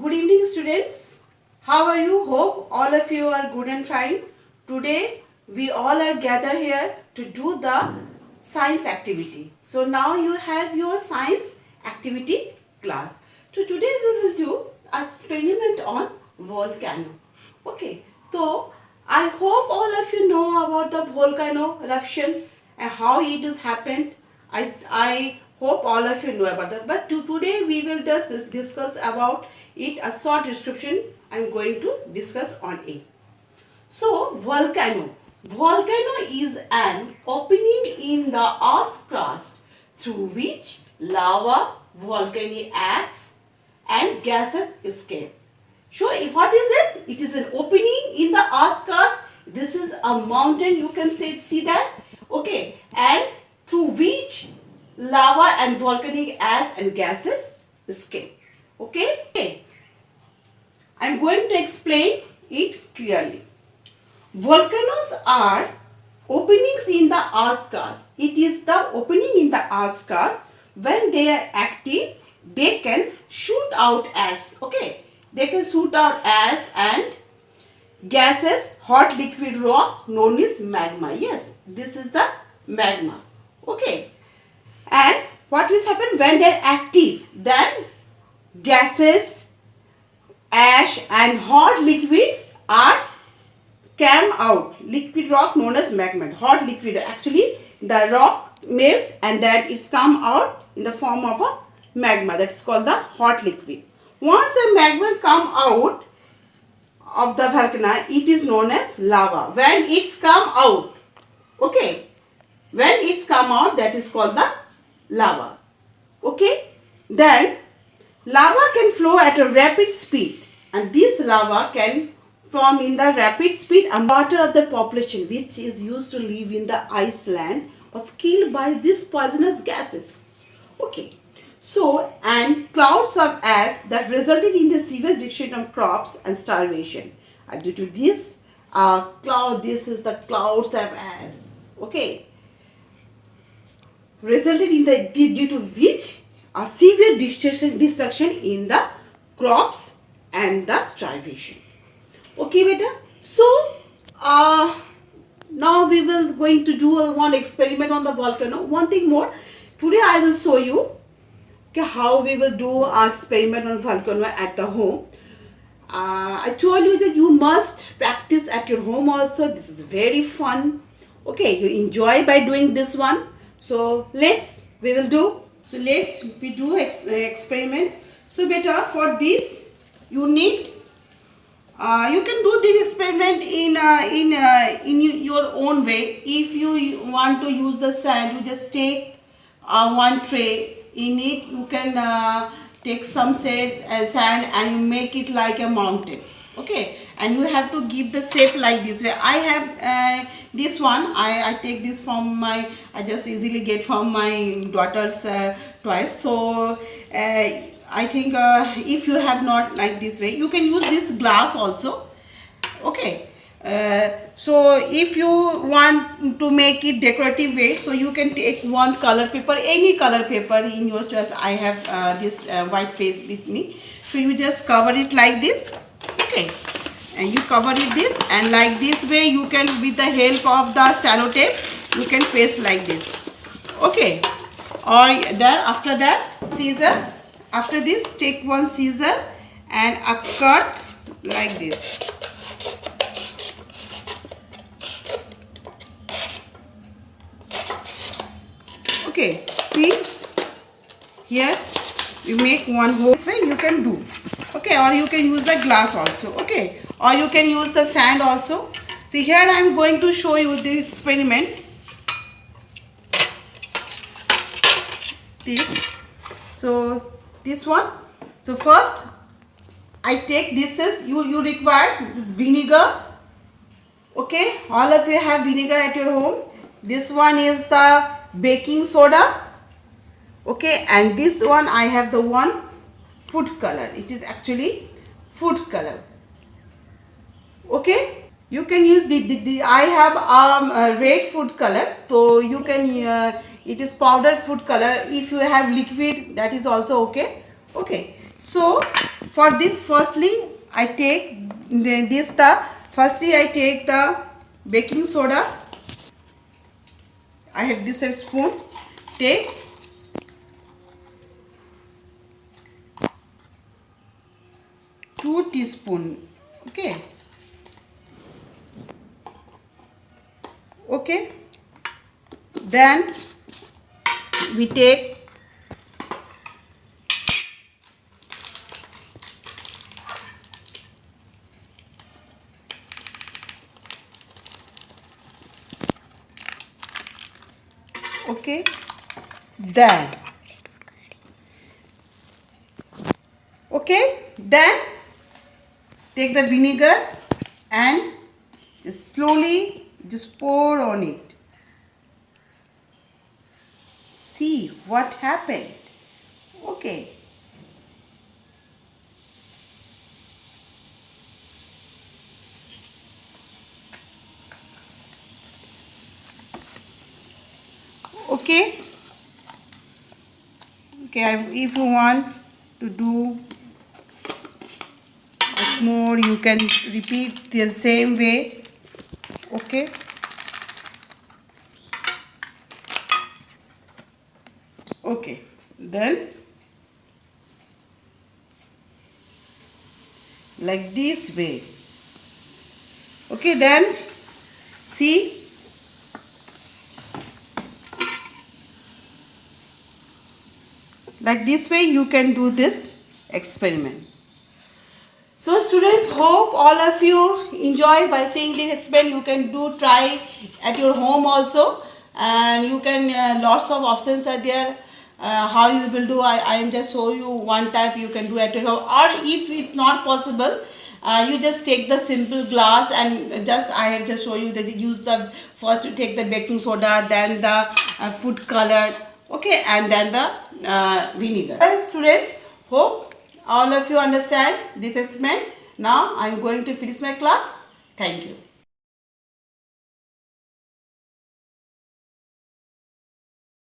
Good evening, students. How are you? Hope all of you are good and fine. Today we all are gathered here to do the science activity. So now you have your science activity class. So today we will do an experiment on volcano. Okay. So I hope all of you know about the volcano eruption and how it has happened. I hope all of you know about that. But today we will just discuss about it. A short description I am going to discuss on it. So volcano. Volcano is an opening in the earth's crust through which lava, volcanic ash and gases escape. So what is it? It is an opening in the earth's crust. This is a mountain, you can see that. Okay, and through which lava and volcanic ash and gases escape. Okay, I am going to explain it clearly. Volcanoes are openings in the earth's crust. It is the opening in the earth's crust. When they are active, they can shoot out ash. Okay, they can shoot out ash and gases, hot liquid rock known as magma. Yes, this is the magma. Okay, and what will happen when they are active? Then gases, ash and hot liquids are come out. Liquid rock known as magma. Hot liquid, actually the rock melts and that is come out in the form of a magma. That is called the hot liquid. Once the magma come out of the volcano, it is known as lava. When it's come out, okay, when it's come out, that is called the lava. Okay, then lava can flow at a rapid speed, and this lava can form in the rapid speed, and water of the population which is used to live in the Iceland was killed by these poisonous gases. Okay, so and clouds of ash that resulted in the severe destruction of crops and starvation. And due to this this is the clouds of ash. Okay, resulted in the due to which a severe destruction in the crops and the starvation. Okay, beta. So now we will going to do one experiment on the volcano. One thing more. Today I will show you how we will do our experiment on volcano at the home. I told you that you must practice at your home also. This is very fun. Okay, you enjoy by doing this one. So we will do. So we do experiment. So beta, for this you need. You can do this experiment in your own way. If you want to use the sand, you just take one tray. In it you can take some sand and you make it like a mountain. Okay, and you have to give the shape like this way. I have this one. I take this from I just easily get from my daughter's toys. So I think if you have not like this way, you can use this glass also. Okay, so if you want to make it decorative way, so you can take one color paper, any color paper in your choice. I have this white page with me, so you just cover it like this. Okay, and you cover it this, and like this way you can, with the help of the cello tape, you can paste like this. Okay, or then after that scissor. After this, take one scissor and a cut like this. Okay, see here you make one hole. This way you can do. Okay, or you can use the glass also. Okay, or you can use the sand also. So here I am going to show you the experiment. So this one. So first I take this is you require this vinegar. Okay, all of you have vinegar at your home. This one is the baking soda. Okay, and this one I have the one food color. It is actually food color. Okay, you can use the I have a red food color, so you can it is powdered food color. If you have liquid, that is also okay. Okay, so For this, firstly I take firstly I take the baking soda. I have this a spoon. Take 2 teaspoon. Okay, then we take then take the vinegar and just slowly just pour on it. See what happened. Okay, okay, if you want to do more, you can repeat the same way. Okay, then like this way. Then see, like this way you can do this experiment. So students, hope all of you enjoy by seeing this experiment. You can try at your home also, and you can lots of options are there. How you will do, I am just show you one type you can do at your home, or if it's not possible, you just take the simple glass and I have just show you that you use the first you take the baking soda, then the food color, and then the vinegar. Students, hope all of you understand this experiment. Now I am going to finish my class. Thank you.